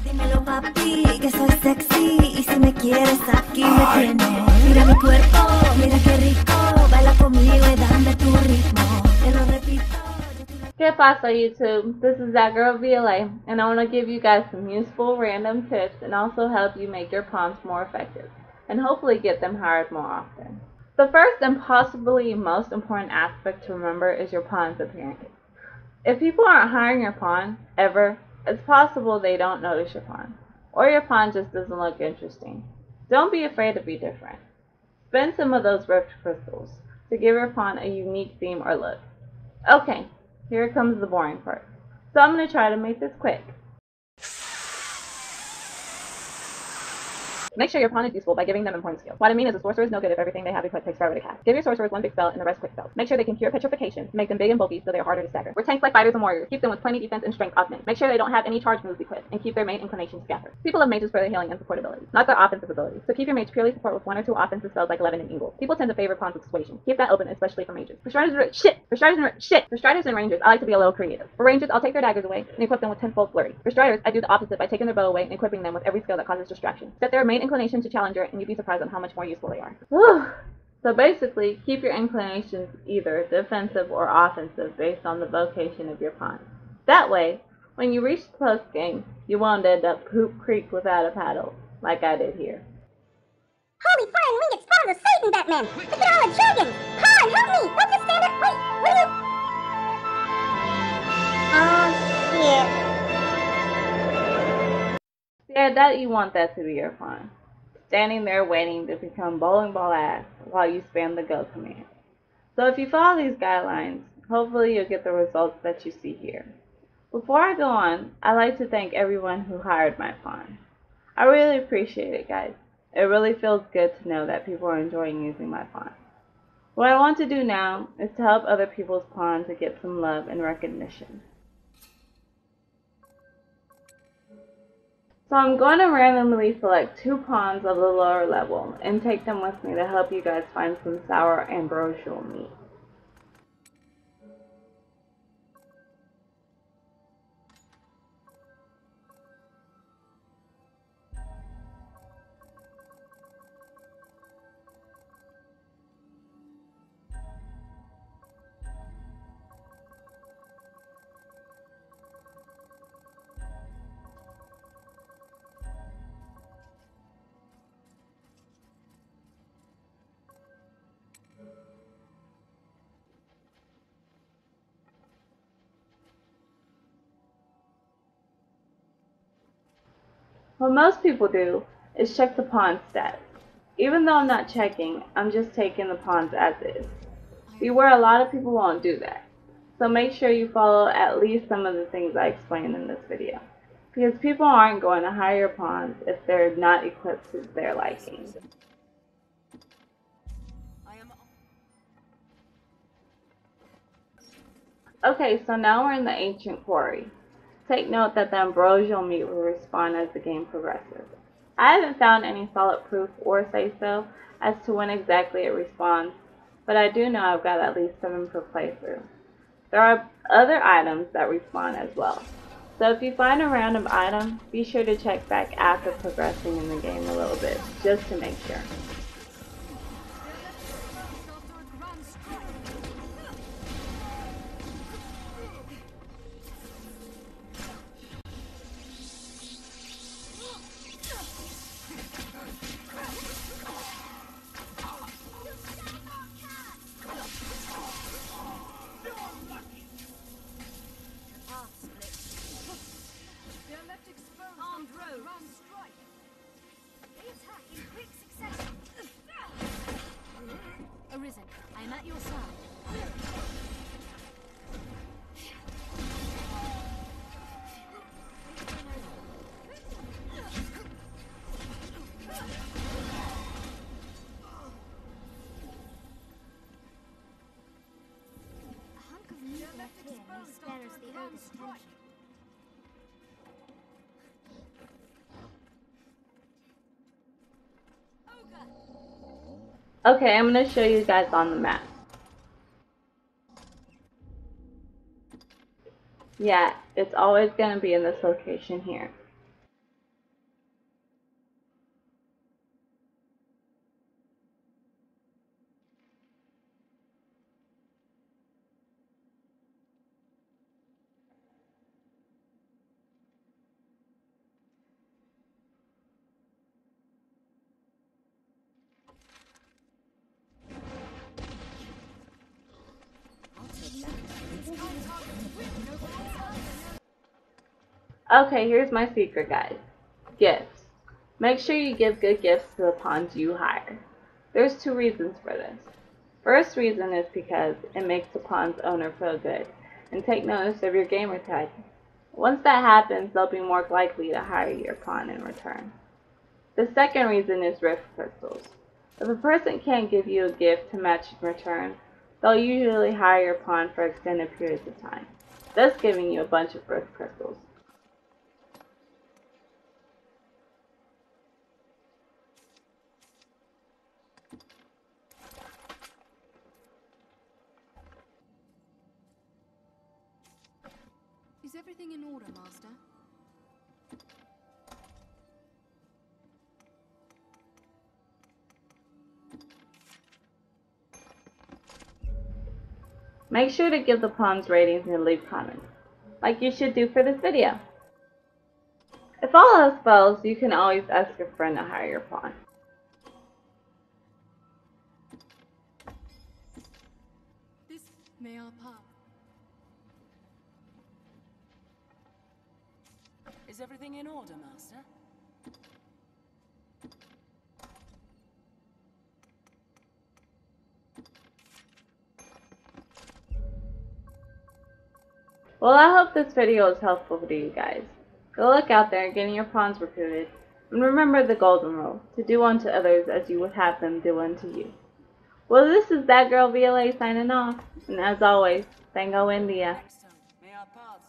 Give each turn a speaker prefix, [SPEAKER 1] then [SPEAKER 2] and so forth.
[SPEAKER 1] Dímelo papi, que soy sexy y si me quieres aquí me tienes. Mira mi cuerpo, mira qué rico, baila conmigo y dame tu ritmo. Te lo repito.
[SPEAKER 2] ¿Qué pasa, YouTube? This is that girl VLA, and I want to give you guys some useful random tips and also help you make your pawns more effective, and hopefully get them hired more often. The first and possibly most important aspect to remember is your pawn's appearance. If people aren't hiring your pawn, ever, it's possible they don't notice your pawn, or your pawn just doesn't look interesting. Don't be afraid to be different. Spend some of those rift crystals to give your pawn a unique theme or look. Okay, here comes the boring part. So I'm going to try to make this quick. Make sure your pawn is useful by giving them important skills. What I mean is a sorcerer is no good if everything they have equipped takes forever to cast. Give your sorcerers one big spell and the rest quick spells. Make sure they can cure petrification, make them big and bulky so they are harder to stagger. We're tanks like fighters and warriors. Keep them with plenty defense and strength augment. Make sure they don't have any charge moves equipped, and keep their main inclination scattered. People love mages for their healing and support abilities, not their offensive abilities. So keep your mage purely support with one or two offensive spells like Levin and Ingle. People tend to favor pawns with persuasion. Keep that open, especially for mages. For striders and rangers, I like to be a little creative. For rangers, I'll take their daggers away and equip them with tenfold flurry. For striders, I do the opposite by taking their bow away and equipping them with every skill that causes distraction. Set their main inclination to challenger, and you'd be surprised on how much more useful they are. So basically, keep your inclinations either defensive or offensive based on the vocation of your pawn. That way, when you reach the post game, you won't end up Poop Creek without a paddle, like I did here.
[SPEAKER 3] Holy fire and winged spawns of Satan, Batman! Look at all the dragons! Pawn, help me! Don't just stand there! Wait, what are you... Oh, shit.
[SPEAKER 2] Yeah, that you want that to be your pawn. Standing there waiting to become bowling ball ass while you spam the go command. So if you follow these guidelines, hopefully you'll get the results that you see here. Before I go on, I'd like to thank everyone who hired my pawn. I really appreciate it, guys. It really feels good to know that people are enjoying using my pawn. What I want to do now is to help other people's pawns to get some love and recognition. So I'm going to randomly select 2 pawns of the lower level and take them with me to help you guys find some sour ambrosial meat. What most people do is check the pawn stats. Even though I'm not checking, I'm just taking the pawns as is. Beware, a lot of people won't do that. So make sure you follow at least some of the things I explained in this video. Because people aren't going to hire your pawns if they're not equipped to their liking. Okay, so now we're in the ancient quarry. Take note that the ambrosial meat will respawn as the game progresses. I haven't found any solid proof or say-so as to when exactly it respawns, but I do know I've got at least 7 per playthrough. There are other items that respawn as well, so if you find a random item, be sure to check back after progressing in the game a little bit, just to make sure.
[SPEAKER 4] Arisen, I am at your side.
[SPEAKER 3] A hunk of meat left here may spare us the oldest tension.
[SPEAKER 2] Okay, I'm going to show you guys on the map. Yeah, it's always going to be in this location here. Okay, here's my secret, guys. Gifts. Make sure you give good gifts to the pawns you hire. There's 2 reasons for this. First reason is because it makes the pawn's owner feel good and take notice of your gamer tag. Once that happens, they'll be more likely to hire your pawn in return. The second reason is rift crystals. If a person can't give you a gift to match in return, they'll usually hire your pawn for extended periods of time, thus giving you a bunch of rift crystals.
[SPEAKER 4] Is everything in order, Master?
[SPEAKER 2] Make sure to give the pawns ratings and leave comments, like you should do for this video. If all else fails, you can always ask a friend to hire your pawn.
[SPEAKER 4] This may our path.
[SPEAKER 5] Is everything in order, Master?
[SPEAKER 2] Well, I hope this video was helpful to you guys. Go look out there getting your pawns recruited, and remember the golden rule, to do unto others as you would have them do unto you. Well, this is That Girl VLA signing off, and as always, Tango India.
[SPEAKER 5] Next time, may our paths